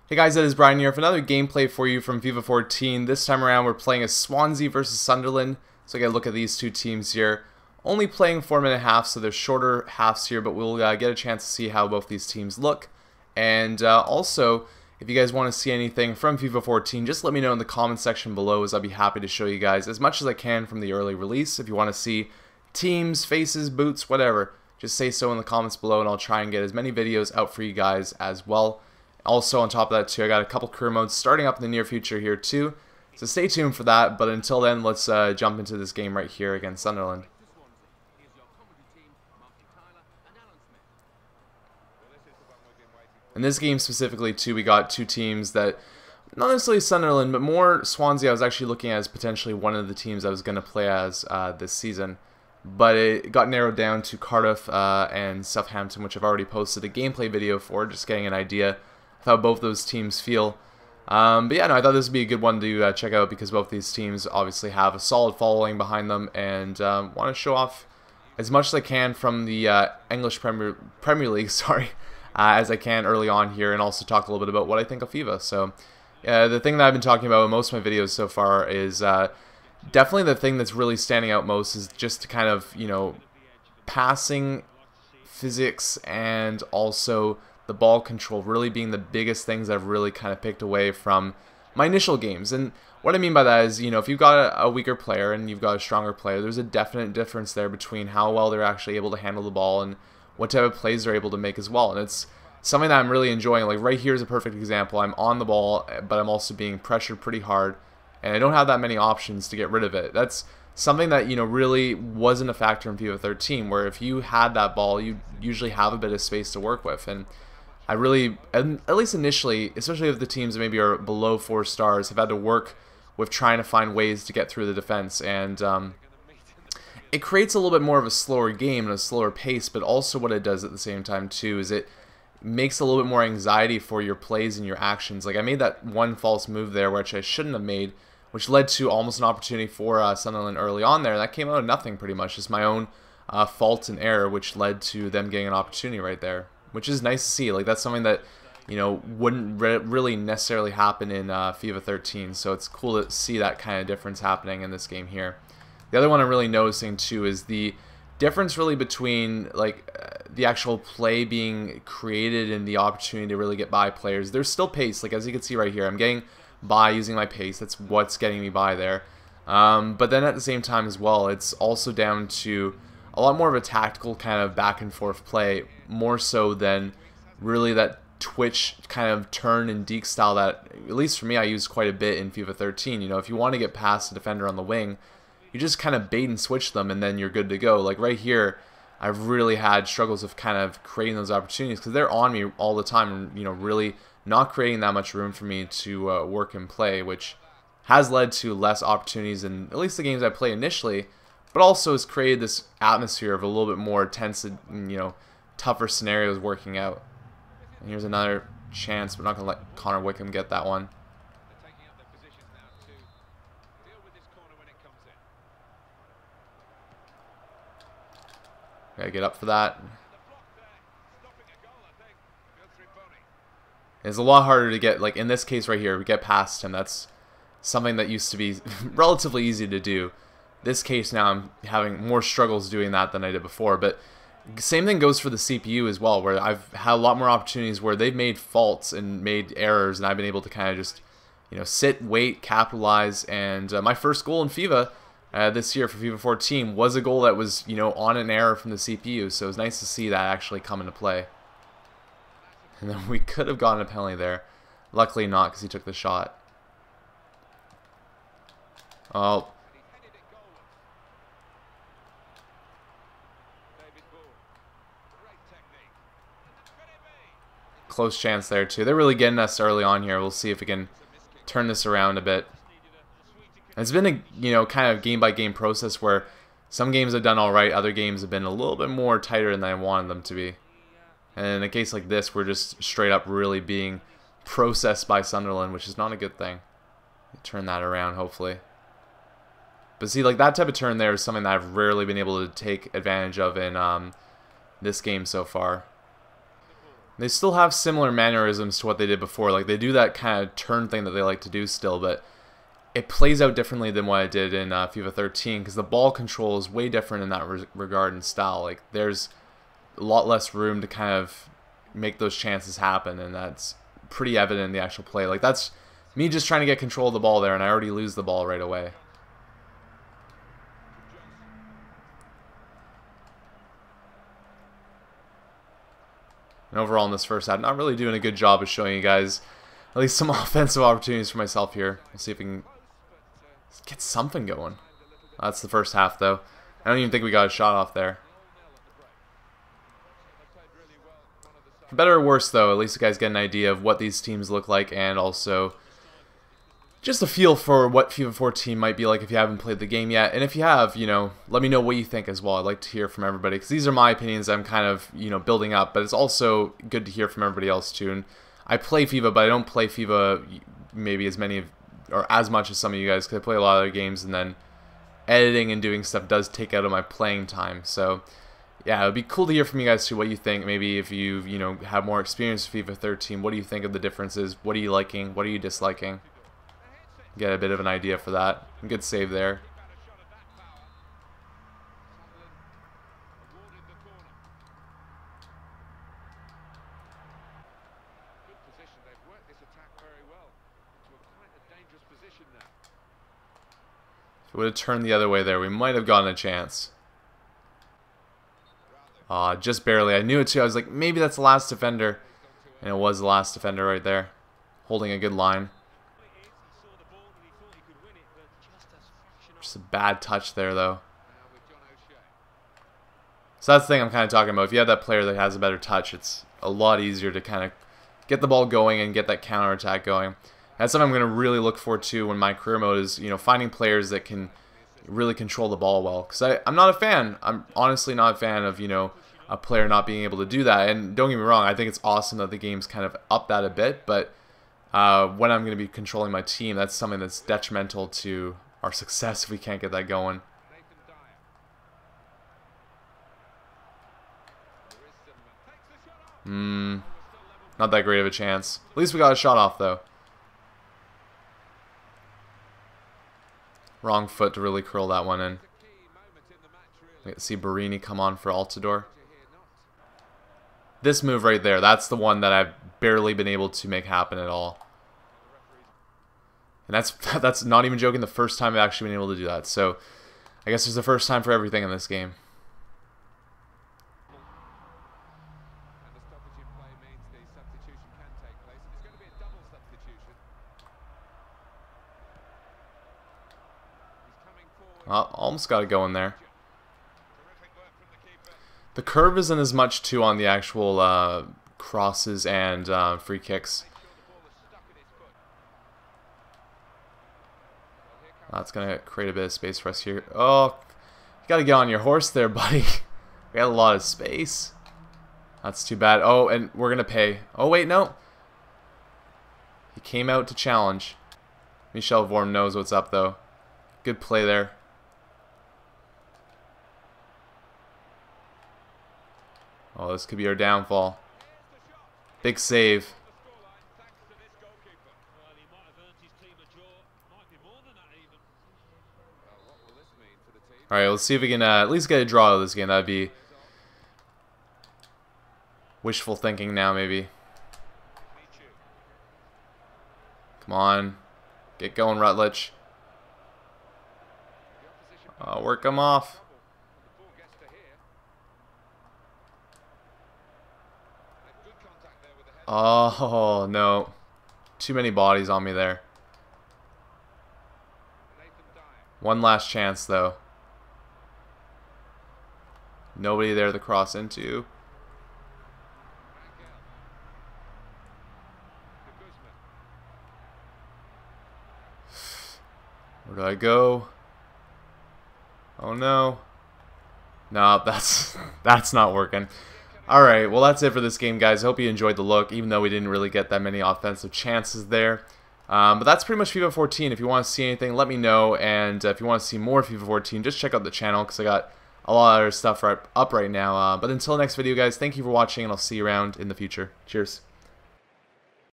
Hey guys, it is Brian here with another gameplay for you from FIFA 14. This time around we're playing as Swansea versus Sunderland. So get a look at these two teams here. Only playing 4-minute halves, so they're shorter halves here, but we'll get a chance to see how both these teams look. And also, if you guys want to see anything from FIFA 14, just let me know in the comment section below, as I'll be happy to show you guys as much as I can from the early release. If you want to see teams, faces, boots, whatever, just say so in the comments below and I'll try and get as many videos out for you guys as well. Also, on top of that too, I got a couple career modes starting up in the near future here too, so stay tuned for that. But until then, let's jump into this game right here against Sunderland. In this game specifically too, we got two teams that, not necessarily Sunderland, but more Swansea I was actually looking at as potentially one of the teams I was going to play as this season. But it got narrowed down to Cardiff and Southampton, which I've already posted a gameplay video for, just getting an idea how both those teams feel. But yeah, no, I thought this would be a good one to check out because both these teams obviously have a solid following behind them and want to show off as much as I can from the English Premier League, sorry, as I can early on here, and also talk a little bit about what I think of FIFA. So the thing that I've been talking about in most of my videos so far is definitely the thing that's really standing out most is just to kind of, you know, passing, physics, and also the ball control really being the biggest things I've really kind of picked away from my initial games. And what I mean by that is, you know, if you've got a weaker player and you've got a stronger player, there's a definite difference there between how well they're actually able to handle the ball and what type of plays they're able to make as well. And it's something that I'm really enjoying. Like right here is a perfect example. I'm on the ball, but I'm also being pressured pretty hard, and I don't have that many options to get rid of it. That's something that, you know, really wasn't a factor in FIFA 13, where if you had that ball, you usually have a bit of space to work with. And I really, at least initially, especially if the teams that maybe are below 4 stars, have had to work with trying to find ways to get through the defense. And it creates a little bit more of a slower game and a slower pace, but also what it does at the same time too is it makes a little bit more anxiety for your plays and your actions. Like I made that one false move there, which I shouldn't have made, which led to almost an opportunity for Sunderland early on there. And that came out of nothing pretty much, just my own fault and error, which led to them getting an opportunity right there, which is nice to see. Like that's something that, you know, wouldn't really necessarily happen in FIFA 13. So it's cool to see that kind of difference happening in this game here. The other one I'm really noticing too is the difference really between like the actual play being created and the opportunity to really get by players. There's still pace, like as you can see right here, I'm getting by using my pace. That's what's getting me by there. But then at the same time as well, it's also down to a lot more of a tactical kind of back and forth play, more so than really that twitch kind of turn and deke style that, at least for me, I use quite a bit in FIFA 13. You know, if you want to get past a defender on the wing, you just kind of bait and switch them and then you're good to go. Like right here, I've really had struggles of kind of creating those opportunities because they're on me all the time and, you know, really not creating that much room for me to work and play, which has led to less opportunities in at least the games I play initially, but also has created this atmosphere of a little bit more tense and, you know, tougher scenarios working out. And here's another chance, but not going to let Connor Wickham get that one. Gotta get up for that. It's a lot harder to get, like in this case right here, we get past him. That's something that used to be relatively easy to do. This case now I'm having more struggles doing that than I did before, but same thing goes for the CPU as well, where I've had a lot more opportunities where they've made faults and made errors, and I've been able to kind of just, you know, sit, wait, capitalize. And my first goal in FIFA this year for FIFA 14 was a goal that was, you know, on an error from the CPU, so it was nice to see that actually come into play. And then we could have gotten a penalty there. Luckily not, because he took the shot. Oh. Close chance there too. They're really getting us early on here. We'll see if we can turn this around a bit. It's been a, you know, kind of game by game process where some games have done alright, other games have been a little bit more tighter than I wanted them to be. And in a case like this, we're just straight up really being processed by Sunderland, which is not a good thing. Turn that around, hopefully. But see, like that type of turn there is something that I've rarely been able to take advantage of in this game so far. They still have similar mannerisms to what they did before. Like, they do that kind of turn thing that they like to do still, but it plays out differently than what it did in FIFA 13, because the ball control is way different in that regard and style. Like, there's a lot less room to kind of make those chances happen, and that's pretty evident in the actual play. Like, that's me just trying to get control of the ball there, and I already lose the ball right away. And overall in this first half, not really doing a good job of showing you guys at least some offensive opportunities for myself here. We'll see if we can get something going. That's the first half, though. I don't even think we got a shot off there. For better or worse, though, at least you guys get an idea of what these teams look like, and also just a feel for what FIFA 14 might be like if you haven't played the game yet. And if you have, you know, let me know what you think as well. I'd like to hear from everybody, because these are my opinions I'm kind of, you know, building up, but it's also good to hear from everybody else too. And I play FIFA, but I don't play FIFA maybe as many or as much as some of you guys, because I play a lot of other games, and then editing and doing stuff does take out of my playing time. So yeah, it would be cool to hear from you guys too, what you think. Maybe if you know, have more experience with FIFA 13, what do you think of the differences? What are you liking? What are you disliking? Get a bit of an idea for that. Good save there. If it would have turned the other way there, we might have gotten a chance. Just barely. I knew it too. I was like, maybe that's the last defender. And it was the last defender right there. Holding a good line. Just a bad touch there, though. So that's the thing I'm kind of talking about. If you have that player that has a better touch, it's a lot easier to kind of get the ball going and get that counterattack going. That's something I'm going to really look forward to when my career mode is, you know, finding players that can really control the ball well. Because I'm not a fan. I'm honestly not a fan of, you know, a player not being able to do that. And don't get me wrong, I think it's awesome that the game's kind of up that a bit. But when I'm going to be controlling my team, that's something that's detrimental to our success if we can't get that going. Not that great of a chance. At least we got a shot off, though. Wrong foot to really curl that one in. I get to see Barini come on for Altidore. This move right there, that's the one that I've barely been able to make happen at all. And that's not even joking, the first time I've actually been able to do that. So I guess there's the first time for everything in this game. Almost got it going there. The curve isn't as much too on the actual crosses and free kicks. That's going to create a bit of space for us here. Oh, you got to get on your horse there, buddy. We got a lot of space. That's too bad. Oh, and we're going to pay. Oh, wait, no. He came out to challenge. Michel Vorm knows what's up, though. Good play there. Oh, this could be our downfall. Big save. Alright, let's see if we can at least get a draw out of this game. That'd be wishful thinking now, maybe. Come on. Get going, Rutledge. Work him off. Oh, no. Too many bodies on me there. One last chance, though. Nobody there to cross into. Where do I go? Oh, no. No, that's not working. Alright, well that's it for this game, guys. I hope you enjoyed the look, even though we didn't really get that many offensive chances there. But that's pretty much FIFA 14. If you want to see anything, let me know. And if you want to see more FIFA 14, just check out the channel, because I got a lot of other stuff up right now. But until next video, guys, thank you for watching, and I'll see you around in the future. Cheers.